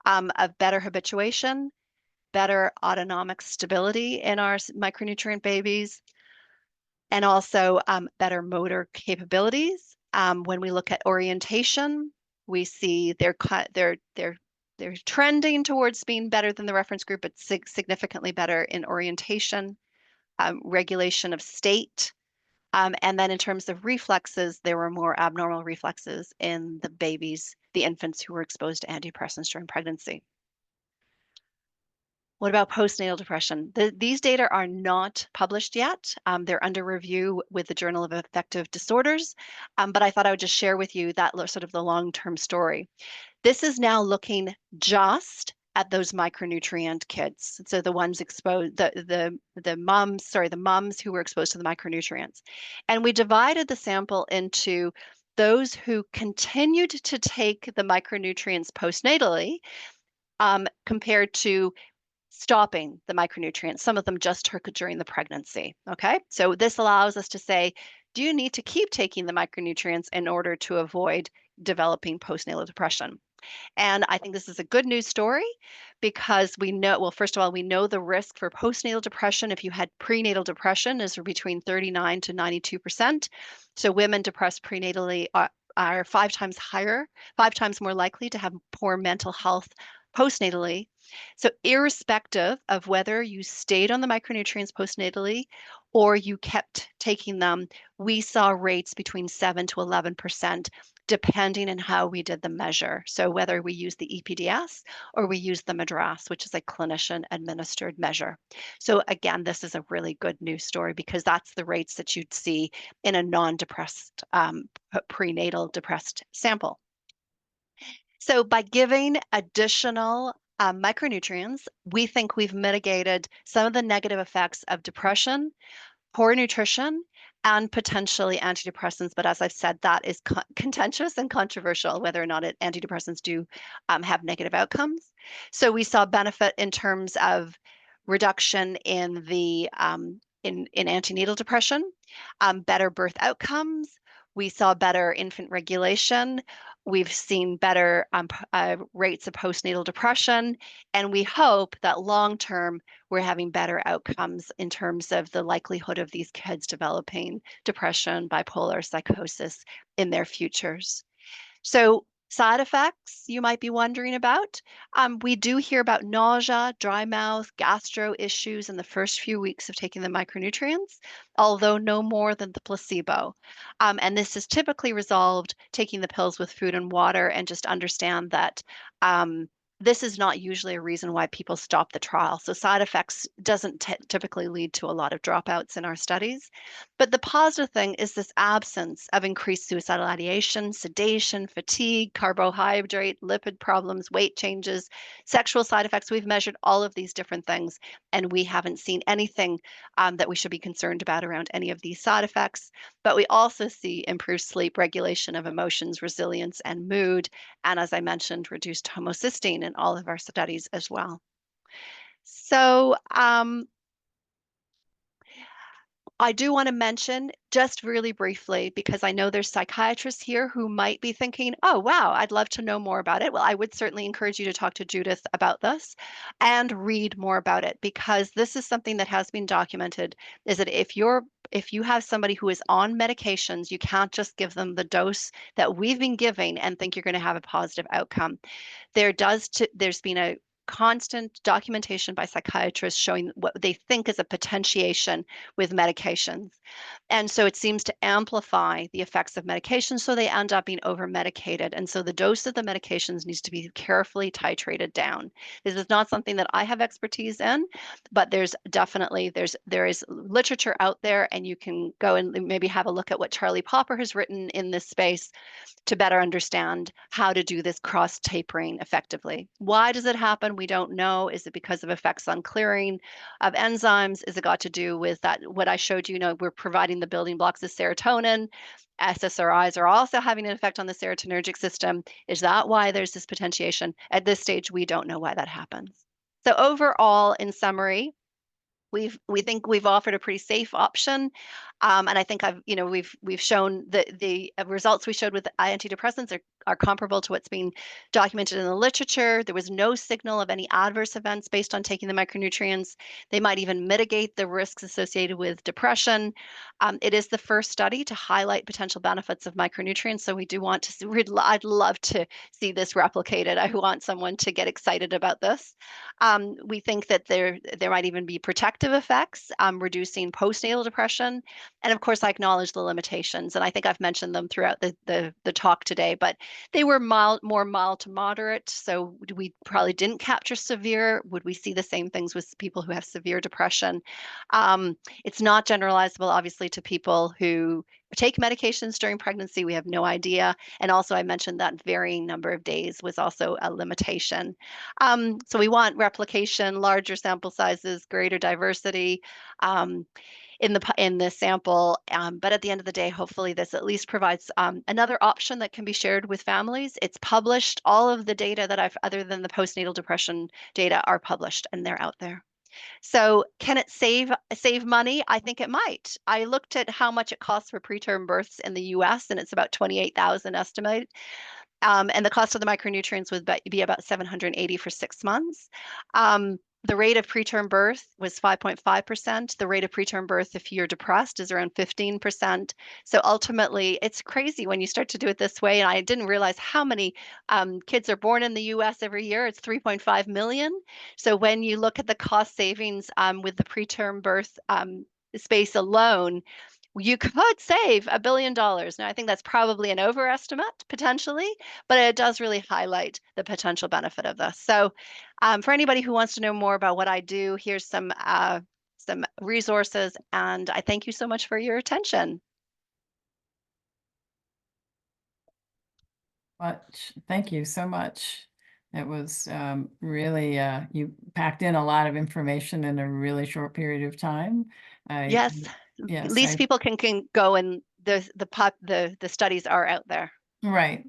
of better habituation, better autonomic stability in our micronutrient babies, and also better motor capabilities. When we look at orientation, we see they're trending towards being better than the reference group, but significantly better in orientation, regulation of state. And then in terms of reflexes, there were more abnormal reflexes in the infants who were exposed to antidepressants during pregnancy. What about postnatal depression? These data are not published yet. They're under review with the Journal of Affective Disorders, but I thought I would just share with you that sort of the long-term story. This is now looking just at those micronutrient kids. So the ones exposed, the moms who were exposed to the micronutrients. And we divided the sample into those who continued to take the micronutrients postnatally compared to stopping the micronutrients. Some of them just took it during the pregnancy. Okay. So this allows us to say, do you need to keep taking the micronutrients in order to avoid developing postnatal depression? And I think this is a good news story because we know, well, first of all, we know the risk for postnatal depression if you had prenatal depression is between 39 to 92%. So women depressed prenatally are 5 times higher, 5 times more likely to have poor mental health postnatally. So, irrespective of whether you stayed on the micronutrients postnatally or you kept taking them, we saw rates between 7 to 11%, depending on how we did the measure. So, whether we use the EPDS or we use the MADRS, which is a clinician administered measure. So, again, this is a really good news story because that's the rates that you'd see in a non depressed, prenatal depressed sample. So by giving additional micronutrients, we think we've mitigated some of the negative effects of depression, poor nutrition, and potentially antidepressants. But as I've said, that is contentious and controversial, whether or not antidepressants do have negative outcomes. So we saw benefit in terms of reduction in the in antenatal depression, better birth outcomes. We saw better infant regulation. We've seen better rates of postnatal depression. And we hope that long term, we're having better outcomes in terms of the likelihood of these kids developing depression, bipolar psychosis in their futures. So, side effects you might be wondering about. We do hear about nausea, dry mouth, gastro issues in the first few weeks of taking the micronutrients, although no more than the placebo. And this is typically resolved taking the pills with food and water, and just understand that this is not usually a reason why people stop the trial. So side effects doesn't typically lead to a lot of dropouts in our studies. But the positive thing is this absence of increased suicidal ideation, sedation, fatigue, carbohydrate, lipid problems, weight changes, sexual side effects. We've measured all of these different things, and we haven't seen anything that we should be concerned about around any of these side effects. But we also see improved sleep, regulation of emotions, resilience, and mood. And as I mentioned, reduced homocysteine in all of our studies as well. So I do want to mention just really briefly, because I know there's psychiatrists here who might be thinking, oh, wow, I'd love to know more about it. Well, I would certainly encourage you to talk to Judith about this and read more about it, because this is something that has been documented, is that if you have somebody who is on medications, you can't just give them the dose that we've been giving and think you're going to have a positive outcome. There's been a constant documentation by psychiatrists showing what they think is a potentiation with medications. And so it seems to amplify the effects of medications, so they end up being over medicated. And so the dose of the medications needs to be carefully titrated down. This is not something that I have expertise in, but there is literature out there, and you can go and maybe have a look at what Charlie Popper has written in this space to better understand how to do this cross tapering effectively. Why does it happen? We don't know. Is it because of effects on clearing of enzymes? Is it got to do with that? What I showed you, we're providing the building blocks of serotonin. SSRIs are also having an effect on the serotonergic system. Is that why there's this potentiation? At this stage, we don't know why that happens. So overall, in summary, we think we've offered a pretty safe option, and I think we've shown that the results we showed with antidepressants are comparable to what's being documented in the literature. There was no signal of any adverse events based on taking the micronutrients. They might even mitigate the risks associated with depression. It is the first study to highlight potential benefits of micronutrients, so we do want to. I'd love to see this replicated. I want someone to get excited about this. We think that there might even be protective effects, reducing postnatal depression. And of course, I acknowledge the limitations, and I think I've mentioned them throughout the talk today, but they were more mild to moderate. So we probably didn't capture severe. Would we see the same things with people who have severe depression? It's not generalizable, obviously, to people who take medications during pregnancy. We have no idea. And also, I mentioned that varying number of days was also a limitation. So we want replication, larger sample sizes, greater diversity. in the sample. But at the end of the day, hopefully this at least provides another option that can be shared with families. It's published. All of the data that I've, other than the postnatal depression data, are published and they're out there. So can it save money? I think it might. I looked at how much it costs for preterm births in the US, and it's about 28,000 estimated. And the cost of the micronutrients would be about 780 for 6 months. The rate of preterm birth was 5.5%. The rate of preterm birth, if you're depressed, is around 15%. So ultimately, it's crazy when you start to do it this way. And I didn't realize how many kids are born in the US every year. It's 3.5 million. So when you look at the cost savings with the preterm birth space alone, you could save $1 billion. Now, I think that's probably an overestimate potentially, but it does really highlight the potential benefit of this. So, for anybody who wants to know more about what I do, here's some resources, and I thank you so much for your attention. Thank you so much. It was really, you packed in a lot of information in a really short period of time. Yes, at Yes, least people can go, and the studies are out there. right,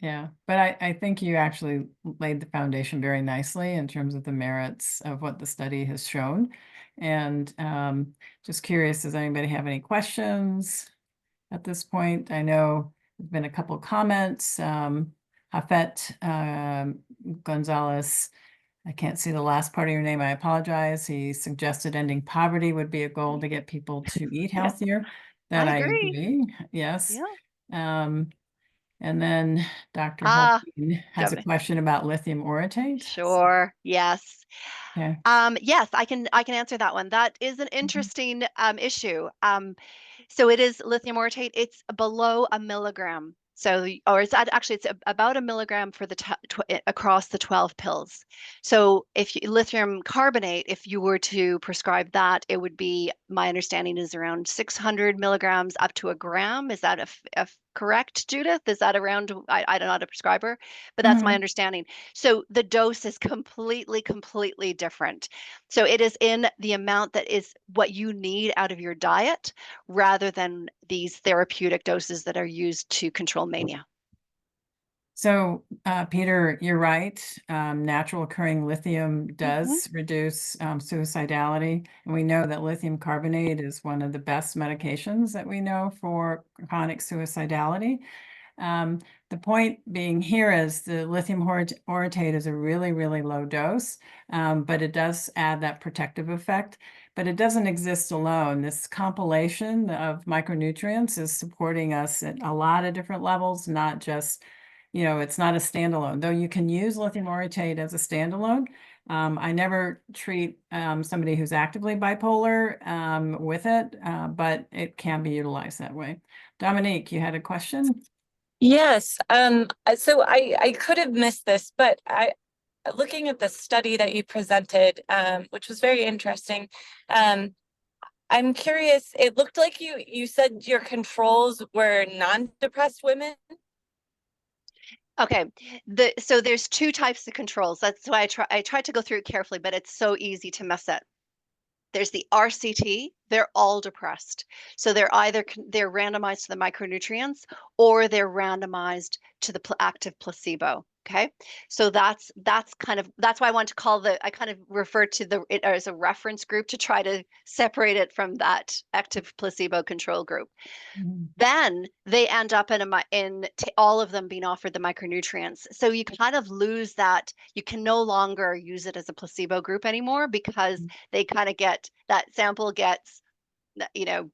yeah. But I think you actually laid the foundation very nicely in terms of the merits of what the study has shown. And just curious, does anybody have any questions at this point? I know there's been a couple comments. Hafet Gonzalez, I can't see the last part of your name. I apologize. He suggested ending poverty would be a goal to get people to eat healthier. That I I agree. agree. Yes. Yeah. And then Dr. Ah, Holbein has a Governor. question about lithium orotate. Sure. Yes. Okay. Yes, I can answer that one. That is an Mhm. interesting issue. So it is lithium orotate. It's below a milligram. So, or actually, it's about a milligram for the across the 12 pills. So, lithium carbonate, if you were to prescribe that, it would be, my understanding is around 600 milligrams up to a gram. Is that a correct, Judith? Is that around? I don't know how to prescribe her, but that's my Mhm. understanding. So the dose is completely different. So it is in the amount that is what you need out of your diet, rather than these therapeutic doses that are used to control mania. So, Peter, you're right. Natural occurring lithium Mhm. does reduce suicidality. And we know that lithium carbonate is one of the best medications that we know for chronic suicidality. Um, the point being here is the lithium orotate is a really, really low dose, but it does add that protective effect. But it doesn't exist alone. This compilation of micronutrients is supporting us at a lot of different levels, not just, it's not a standalone, though you can use lithium orotate as a standalone. I never treat somebody who's actively bipolar with it, but it can be utilized that way. Dominique, you had a question? Yes. So I could have missed this, but looking at the study that you presented, which was very interesting, I'm curious, it looked like you said your controls were non-depressed women. Okay, so there's two types of controls. That's why I tried to go through it carefully, but it's so easy to mess it. There's the RCT, they're all depressed. So they're randomized to the micronutrients, or they're randomized to the active placebo. Okay. So that's why I kind of refer to it as a reference group to try to separate it from that active placebo control group. Mhm. Then they end up all of them being offered the micronutrients. So you kind of lose that. You can no longer use it as a placebo group anymore, because they kind of that sample gets, you know,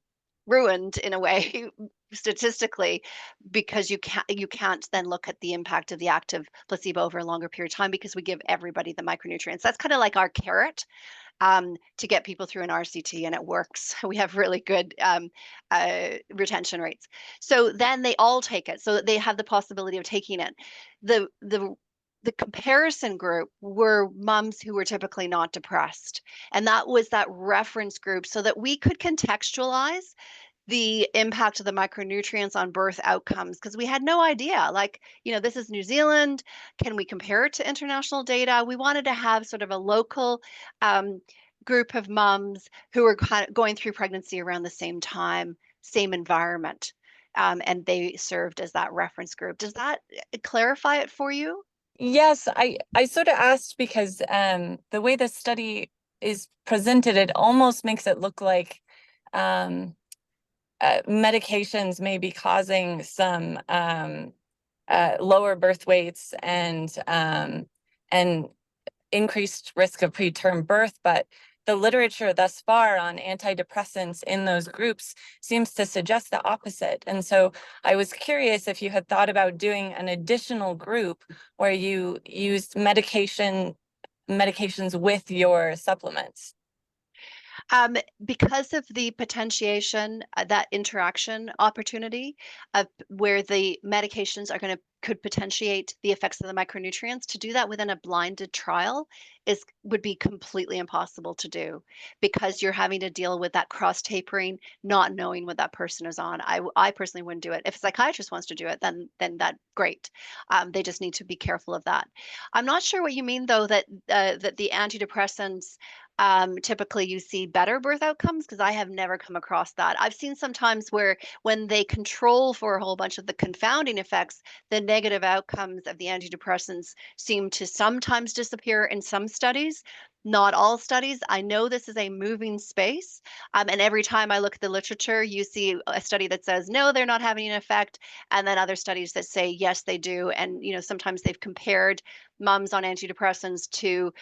ruined in a way statistically, because you can't then look at the impact of the active placebo over a longer period of time, because we give everybody the micronutrients. That's kind of like our carrot to get people through an RCT, and it works. We have really good retention rates. So then they all take it, so that they have the possibility of taking it. The comparison group were moms who were typically not depressed, and that was that reference group, so that we could contextualize the impact of the micronutrients on birth outcomes, because we had no idea. Like, this is New Zealand. Can we compare it to international data? We wanted to have sort of a local group of moms who were kind of going through pregnancy around the same time, same environment, and they served as that reference group. Does that clarify it for you? Yes, I sort of asked because the way the study is presented, it almost makes it look like medications may be causing some lower birth weights and increased risk of preterm birth, but the literature thus far on antidepressants in those groups seems to suggest the opposite. And so I was curious if you had thought about doing an additional group where you used medications with your supplements. Because of the potentiation, that interaction opportunity of where the medications are going to could potentiate the effects of the micronutrients, to do that within a blinded trial would be completely impossible to do, because you're having to deal with that cross tapering, not knowing what that person is on. I personally wouldn't do it. If a psychiatrist wants to do it, then that great. They just need to be careful of that. I'm not sure what you mean though, that that the antidepressants typically you see better birth outcomes, because I have never come across that. I've seen sometimes where when they control for a whole bunch of the confounding effects, the negative outcomes of the antidepressants seem to sometimes disappear in some studies, not all studies. I know this is a moving space. And every time I look at the literature, you see a study that says, no, they're not having an effect. And then other studies that say, yes, they do. And, sometimes they've compared mums on antidepressants to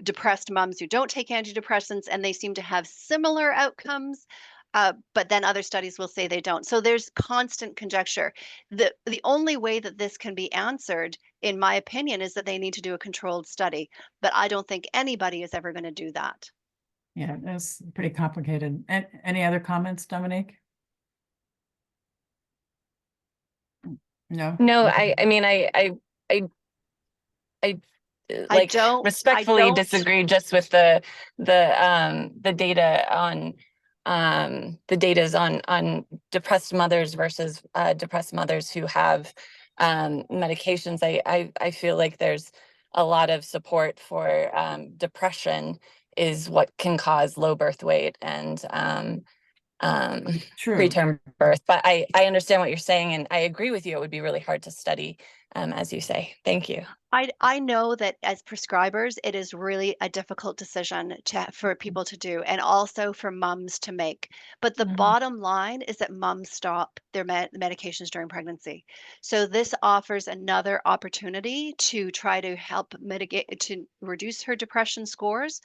depressed mums who don't take antidepressants, and they seem to have similar outcomes. But then other studies will say they don't. So there's constant conjecture. The only way that this can be answered, in my opinion, is that they need to do a controlled study. But I don't think anybody is ever going to do that. Yeah, that's pretty complicated. And any other comments, Dominique? No. No, I mean, I like respectfully disagree just with the data on depressed mothers versus depressed mothers who have medications. I feel like there's a lot of support for depression is what can cause low birth weight and True. preterm birth. But I understand what you're saying, and I agree with you. It would be really hard to study, as you say. Thank you. I know that as prescribers, it is really a difficult decision for people to do, and also for mums to make. But the bottom line is that mums stop their medications during pregnancy. So this offers another opportunity to try to help mitigate, to reduce her depression scores.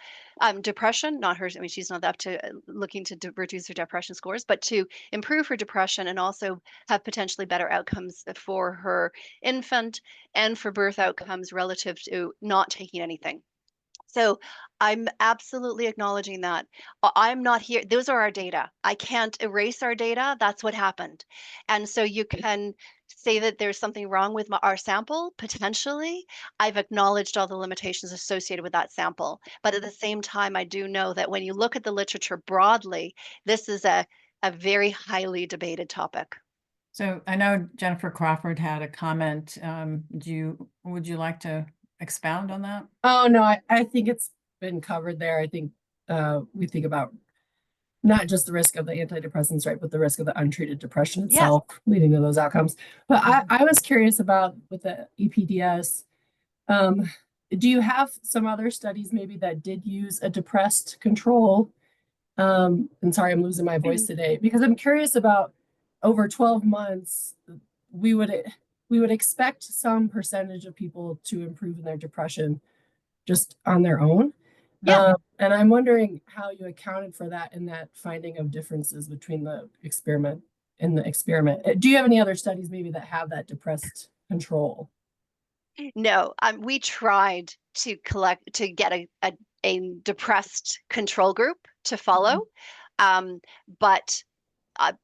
Depression, not her, I mean, she's not up to looking to reduce her depression scores, but to improve her depression and also have potentially better outcomes for her infant and for birth outcomes relative to not taking anything. So I'm absolutely acknowledging that. I'm not here. Those are our data. I can't erase our data. That's what happened. And so you can say that there's something wrong with our sample, potentially. I've acknowledged all the limitations associated with that sample. But at the same time, I do know that when you look at the literature broadly, this is a very highly debated topic. So I know Jennifer Crawford had a comment. Would you like to expound on that? Oh, no, I think it's been covered there. I think we think about not just the risk of the antidepressants, right, but the risk of the untreated depression itself, leading to those outcomes. But I was curious about with the EPDS, do you have some other studies maybe that did use a depressed control? And sorry, I'm losing my voice today, because I'm curious about over 12 months, we would expect some percentage of people to improve in their depression just on their own. Yeah. And I'm wondering how you accounted for that in that finding of differences between the experiment and the experiment. Do you have any other studies maybe that have that depressed control? No, we tried to get a depressed control group to follow, but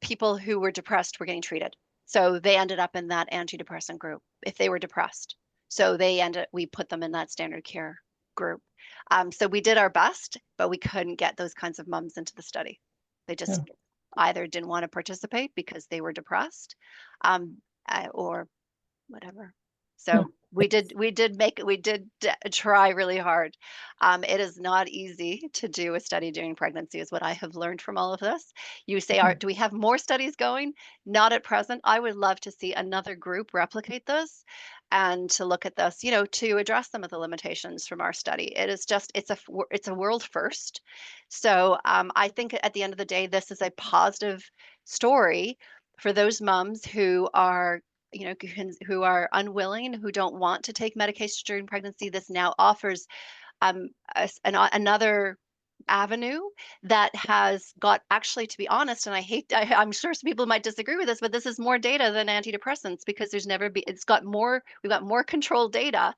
people who were depressed were getting treated. So they ended up in that antidepressant group if they were depressed. So we put them in that standard care group. So we did our best, but we couldn't get those kinds of mums into the study. They just either didn't want to participate because they were depressed, or whatever. So we did try really hard. It is not easy to do a study during pregnancy, is what I have learned from all of this. You say, do we have more studies going? Not at present. I would love to see another group replicate this and to look at this, to address some of the limitations from our study. It is just, it's a world first. So I think at the end of the day, this is a positive story for those moms who are who are unwilling, who don't want to take medication during pregnancy. This now offers another avenue that has got, actually, to be honest, and I'm sure some people might disagree with this, but this is more data than antidepressants, because we've got more controlled data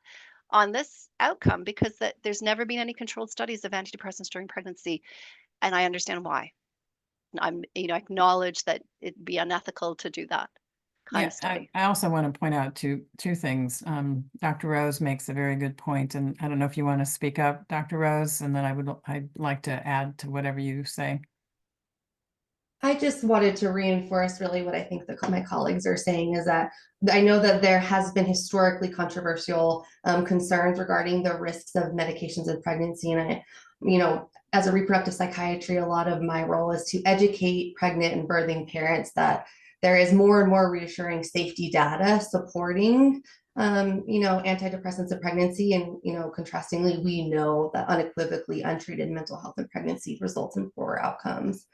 on this outcome, because there's never been any controlled studies of antidepressants during pregnancy, and I understand why. Acknowledge that it'd be unethical to do that kind of study. I also want to point out two things. Dr. Rose makes a very good point, and I don't know if you want to speak up, Dr. Rose, and then I'd like to add to whatever you say. I just wanted to reinforce really what I think my colleagues are saying, is that I know that there has been historically controversial concerns regarding the risks of medications in pregnancy. And as a reproductive psychiatry, a lot of my role is to educate pregnant and birthing parents that there is more and more reassuring safety data supporting antidepressants in pregnancy. And, contrastingly, we know that unequivocally untreated mental health in pregnancy results in poorer outcomes.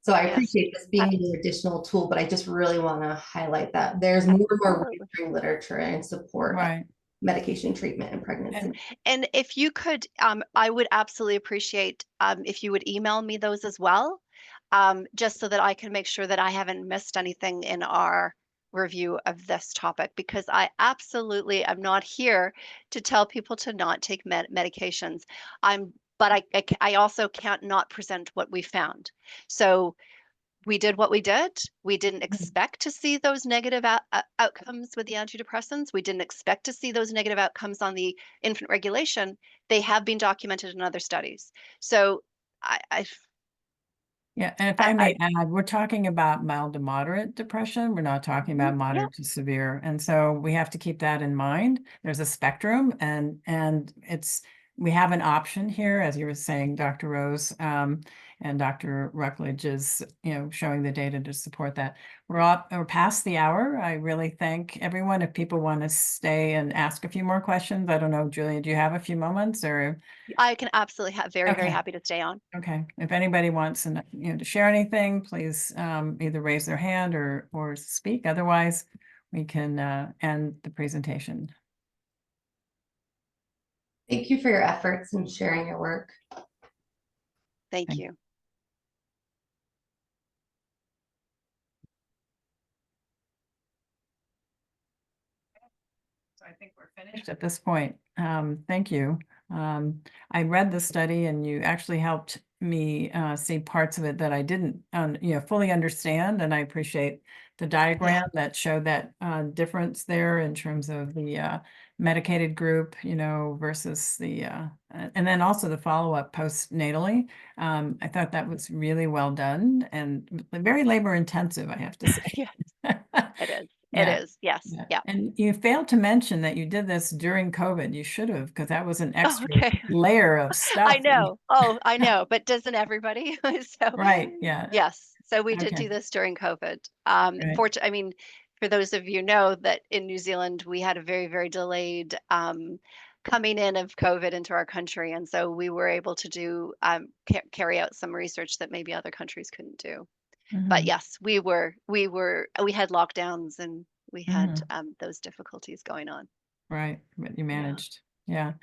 So I appreciate this being an additional tool, but I just really want to highlight that there's more and more reassuring literature and support of medication treatment in pregnancy. And if you could, I would absolutely appreciate if you would email me those as well, just so that I can make sure that I haven't missed anything in our review of this topic, because I absolutely am not here to tell people to not take medications. But I also can't not present what we found. So we did what we did. We didn't expect to see those negative outcomes with the antidepressants. We didn't expect to see those negative outcomes on the infant regulation. They have been documented in other studies. So yeah, and if I may add, we're talking about mild to moderate depression. We're not talking about moderate to severe. And so we have to keep that in mind. There's a spectrum, and we have an option here, as you were saying, Dr. Rose, and Dr. Rucklidge is, showing the data to support that. We're past the hour. I really thank everyone. If people want to stay and ask a few more questions, I don't know, Julia, do you have a few moments, or? I can absolutely have very happy to stay on. Okay. If anybody wants to share anything, please either raise their hand or speak. Otherwise, we can end the presentation. Thank you for your efforts and sharing your work. Thank you. So I think we're finished at this point. Thank you. I read the study, and you actually helped me see parts of it that I didn't fully understand, and I appreciate the diagram that showed that difference there in terms of the medicated group, versus the and then also the follow-up postnatally. I thought that was really well done and very labor intensive, I have to say. Yes, it is. It is. Yes. Yeah. And you failed to mention that you did this during COVID. You should have, because that was an extra layer of stuff. I know. I know. But doesn't everybody? So right. Yeah. Yes. So we did do this during COVID. For those of you know that in New Zealand, we had a very, very delayed coming in of COVID into our country. And so we were able to do carry out some research that maybe other countries couldn't do. But yes, we had lockdowns, and we had those difficulties going on. Right, but you managed. Yeah.